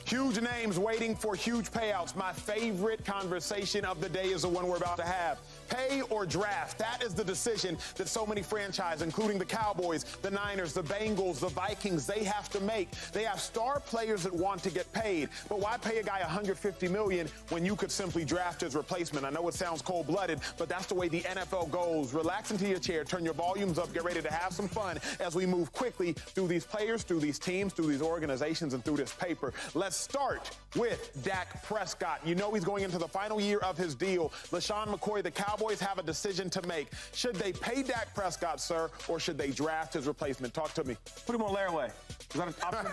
Huge names waiting for huge payouts. My favorite conversation of the day is the one we're about to have. Pay or draft? That is the decision that so many franchises, including the Cowboys, the Niners, the Bengals, the Vikings, they have to make. They have star players that want to get paid. But why pay a guy $150 million when you could simply draft his replacement? I know it sounds cold-blooded, but that's the way the NFL goes. Relax into your chair, turn your volumes up, get ready to have some fun as we move quickly through these players, through these teams, through these organizations, and through this paper. Let's start with Dak Prescott. You know he's going into the final year of his deal. LeSean McCoy, the Cowboys have a decision to make. Should they pay Dak Prescott, sir, or should they draft his replacement? Talk to me. Put him on layaway. Is that an option?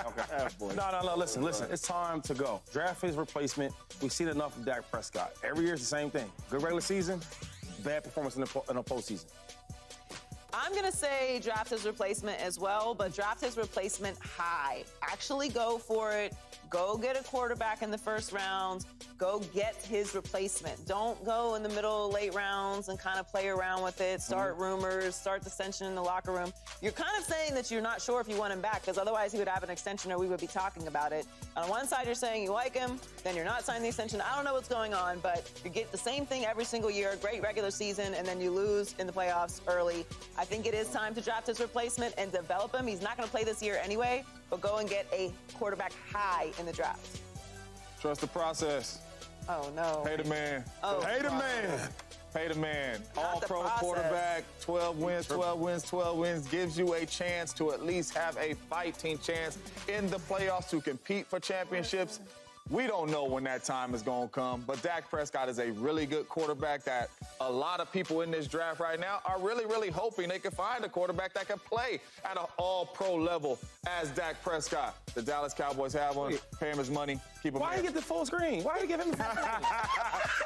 Okay. No. Listen. It's time to go. Draft his replacement. We've seen enough of Dak Prescott. Every year it's the same thing. Good regular season, bad performance in the postseason. I'm going to say draft his replacement as well, but draft his replacement high. Actually go for it. Go get a quarterback in the first round. Go get his replacement. Don't go in the middle, late rounds and kind of play around with it, start rumors, start dissension in the locker room. You're kind of saying that you're not sure if you want him back, because otherwise he would have an extension or we would be talking about it. On one side, you're saying you like him, then you're not signing the extension. I don't know what's going on, but you get the same thing every single year, great regular season, and then you lose in the playoffs early. I think it is time to draft his replacement and develop him. He's not going to play this year anyway, but go and get a quarterback high in the draft. Trust the process. Oh, no. Pay the man. Oh, Pay the man. Pay the man. All-pro quarterback, 12 wins, gives you a chance to at least have a fighting chance in the playoffs to compete for championships. We don't know when that time is going to come, but Dak Prescott is a really good quarterback that a lot of people in this draft right now are really, really hoping they can find a quarterback that can play at an all-pro level as Dak Prescott. The Dallas Cowboys have one. Pay him his money. Keep him. Why you get the full screen? Why you give him the full screen?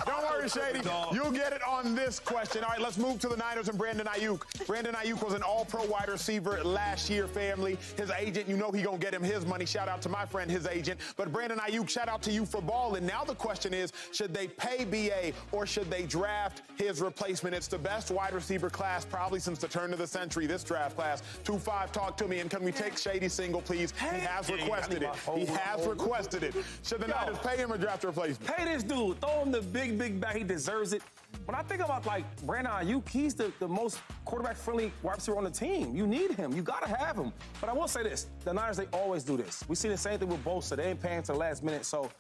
Don't worry, Shady. You'll get it on this question. All right, let's move to the Niners and Brandon Aiyuk. Brandon Aiyuk was an all-pro wide receiver last year, family. His agent, you know he going to get him his money. Shout out to my friend, his agent. But Brandon Aiyuk, shout out to you for balling. Now the question is, should they pay BA or should they draft his replacement? It's the best wide receiver class probably since the turn of the century, this draft class. 2-5, talk to me. And can we take Shady single, please? He has requested it. He has requested it. Should the Niners pay him or draft a replacement? Pay this dude. Throw him the big back. He deserves it. When I think about, like, Brandon Aiyuk, he's the most quarterback-friendly wide receiver on the team. You need him. You got to have him. But I will say this. The Niners, they always do this. We see the same thing with Bosa. They ain't paying to the last minute, so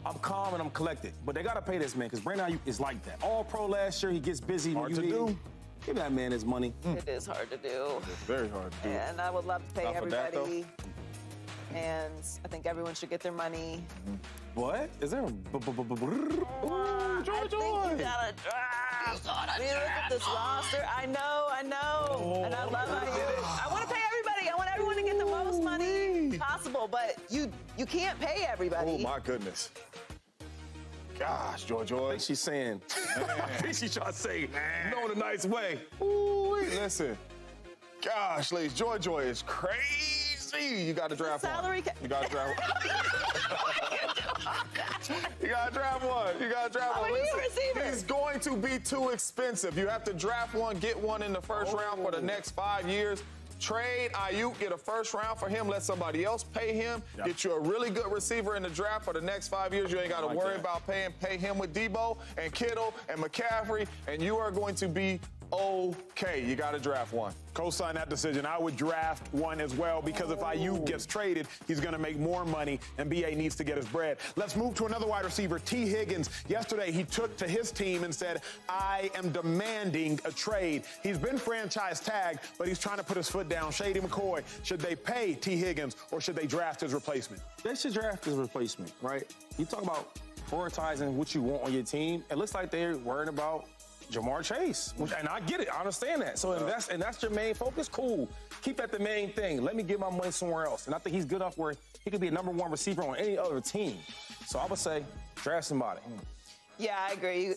I'm calm and I'm collected. But they got to pay this man because Brandon Aiyuk is like that. All-pro last year. He gets busy. Hard to do. Give that man his money. It is hard to do. It's very hard to do. And I would love to pay everybody. And I think everyone should get their money. What? Is there a... I think you gotta draft. I mean, look at this roster. I know. And I love Aiyuk. I want to pay everybody. I want everyone to get the most money possible. But you can't pay everybody. Oh, my goodness. Gosh, Joy. I think she's saying... I think she's trying to say, no, in a nice way. Ooh, listen. Gosh, ladies, Joy is crazy. You got to draft one. You got to draft one. You got to draft one. Listen, he's going to be too expensive. You have to draft one, get one in the first round for the next 5 years. Trade Aiyuk, get a first round for him, let somebody else pay him, get you a really good receiver in the draft for the next 5 years. You ain't got to worry about pay him with Debo and Kittle and McCaffrey, and you are going to be okay. You got to draft one. Co-sign that decision. I would draft one as well because if Aiyuk gets traded, he's going to make more money, and BA needs to get his bread. Let's move to another wide receiver, Tee Higgins. Yesterday, he took to his team and said, I am demanding a trade. He's been franchise tagged, but he's trying to put his foot down. Shady McCoy, should they pay Tee Higgins or should they draft his replacement? They should draft his replacement, right? You talk about prioritizing what you want on your team. It looks like they're worried about Jamar Chase, and I get it. I understand that. So and that's your main focus. Cool. Keep that the main thing. Let me get my money somewhere else. And I think he's good enough where he could be a number one receiver on any other team. So I would say draft somebody. Yeah, I agree.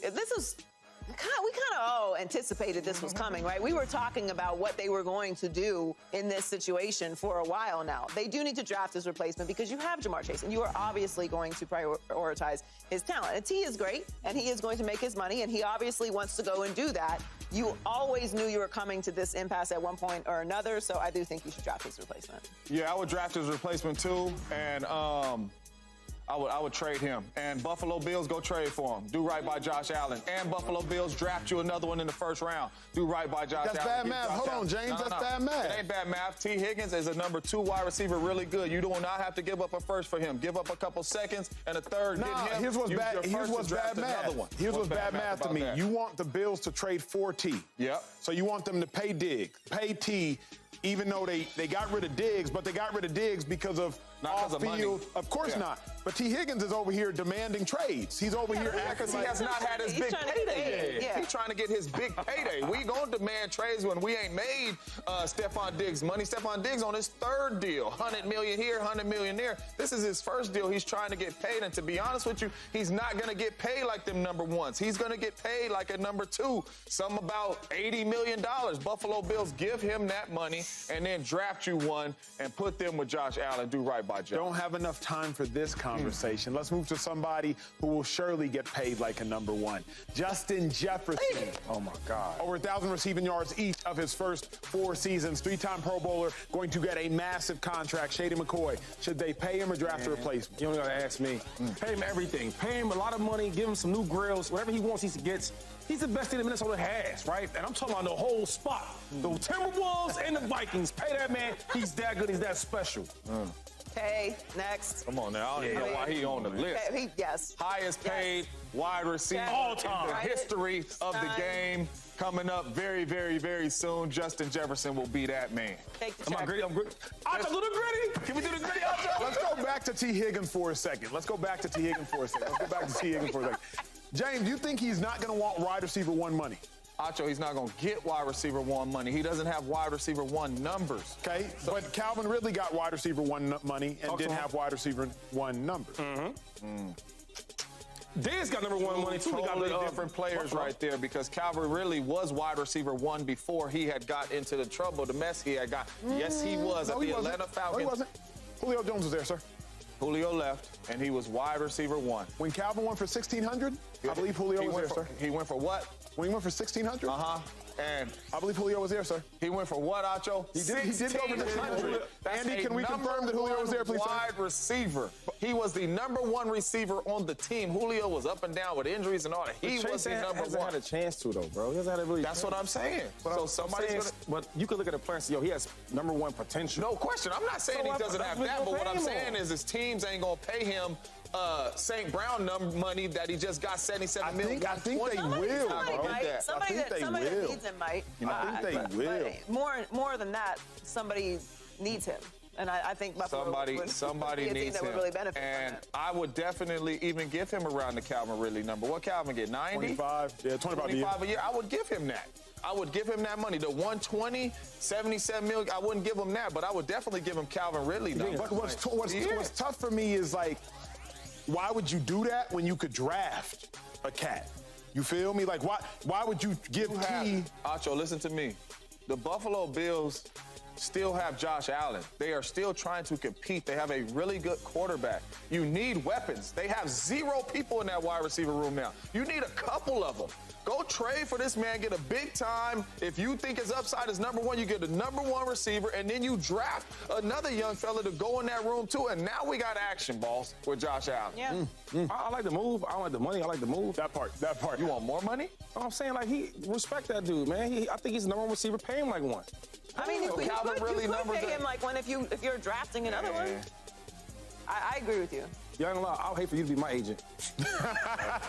We kind of all anticipated this was coming, right? We were talking about what they were going to do in this situation for a while now. They do need to draft his replacement because you have Jamar Chase, and you are obviously going to prioritize his talent. And T is great, and he is going to make his money, and he obviously wants to go and do that. you always knew you were coming to this impasse at one point or another, so I do think you should draft his replacement. Yeah, I would draft his replacement too, and I would trade him. And Buffalo Bills, go trade for him. Do right by Josh Allen. And Buffalo Bills, draft you another one in the first round. Do right by Josh Allen. That's bad math. Hold on, James. That's bad math. It ain't bad math. Tee Higgins is a number 2 wide receiver, really good. You do not have to give up a first for him. Give up a couple seconds and a third. Nah, here's what's bad math. Here's what's bad math to me. That? You want the Bills to trade for T. Yep. So you want them to pay Diggs, pay T, even though they got rid of Diggs, but they got rid of Diggs because of off-field. Of course not. But Tee Higgins is over here demanding trades. He's over here acting like he has not had his big payday yet. He's trying to get his big payday. We gonna demand trades when we ain't made Stephon Diggs money. Stephon Diggs on his 3rd deal, $100 million here, $100 million there. This is his 1st deal. He's trying to get paid, and to be honest with you, he's not gonna get paid like them number 1s. He's gonna get paid like a number 2, some about $80 million. Buffalo Bills, give him that money and then draft you one and put them with Josh Allen. Do right by Josh. Don't have enough time for this conversation. Let's move to somebody who will surely get paid like a number 1. Justin Jefferson. Oh, my God. Over 1,000 receiving yards each of his first 4 seasons. 3-time Pro Bowler, going to get a massive contract. Shady McCoy, should they pay him or draft a replacement? You don't got to ask me. Pay him everything. Pay him a lot of money. Give him some new grills. Whatever he wants, he gets. He's the best team that Minnesota has, right? And I'm talking about the whole spot. The Timberwolves and the Vikings. Pay that man. He's that good. He's that special. Okay, next. Come on now. I don't even know why he on the list. Yes. Highest paid wide receiver all time in the history of the game. Coming up very, very, very soon. Justin Jefferson will be that man. Take the check. I'm gritty. Acho, do the gritty. Can we do the gritty, Acho? Let's go back to Tee Higgins for a second. James, you think he's not going to want wide receiver 1 money? Acho, he's not going to get wide receiver 1 money. He doesn't have wide receiver 1 numbers. Okay, but Calvin Ridley got wide receiver 1 money and didn't have wide receiver 1 numbers. Diggs got number 1 money, too. Totally different players right there, because Calvin Ridley was wide receiver 1 before he had got into the trouble, the mess he had got. Yes, he was at the Atlanta Falcons. No, he wasn't. Julio Jones was there, sir. Julio left, and he was wide receiver 1. When Calvin went for 1,600, I believe Julio was there, sir. He went for what? When he went for 1,600? And I believe Julio was there, sir. He went for what, Acho? He did go for 1,600. Andy, can we confirm that Julio was there, please, sir? Wide receiver. He was the number 1 receiver on the team. Julio was up and down with injuries and all that. He was the number 1. He hasn't had a chance to, though, bro. He hasn't had a really. That's what I'm saying. So somebody's going to. But you could look at a player and say, yo, he has number 1 potential. No question. I'm not saying he doesn't have that, but what I'm saying is his teams ain't going to pay him St. Brown money that he just got $77 million. I think they will, bro. Somebody that needs him might. I think they will. But more than that, somebody needs him. And I think Buffalo somebody needs him. Would really benefit and I would definitely even give him around the Calvin Ridley number. What Calvin get, 90? 25. Yeah, 25 a year. I would give him that. I would give him that money. The 120, 77 million, I wouldn't give him that, but I would definitely give him Calvin Ridley number. But what's tough for me is, like, why would you do that when you could draft a cat? You feel me? Like, why would you give T? Acho, listen to me. The Buffalo Bills still have Josh Allen. They are still trying to compete. They have a really good quarterback. You need weapons. They have 0 people in that wide receiver room now. You need a couple of them. Go trade for this man, get a big time. If you think his upside is number 1, you get the number 1 receiver, and then you draft another young fella to go in that room too. And now we got action, boss, with Josh Allen. Yeah. I like the move. I don't like the money. I like the move. That part. You want more money? I'm saying, like, he respect that dude, man. I think he's the number 1 receiver. Pay him like 1. I mean, you could pay him like 1 if you're drafting another one. I agree with you. You ain't gonna lie, I'll hate for you to be my agent.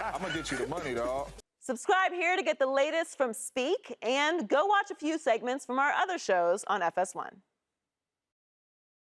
I'm gonna get you the money, dog. Subscribe here to get the latest from Speak, and go watch a few segments from our other shows on FS1.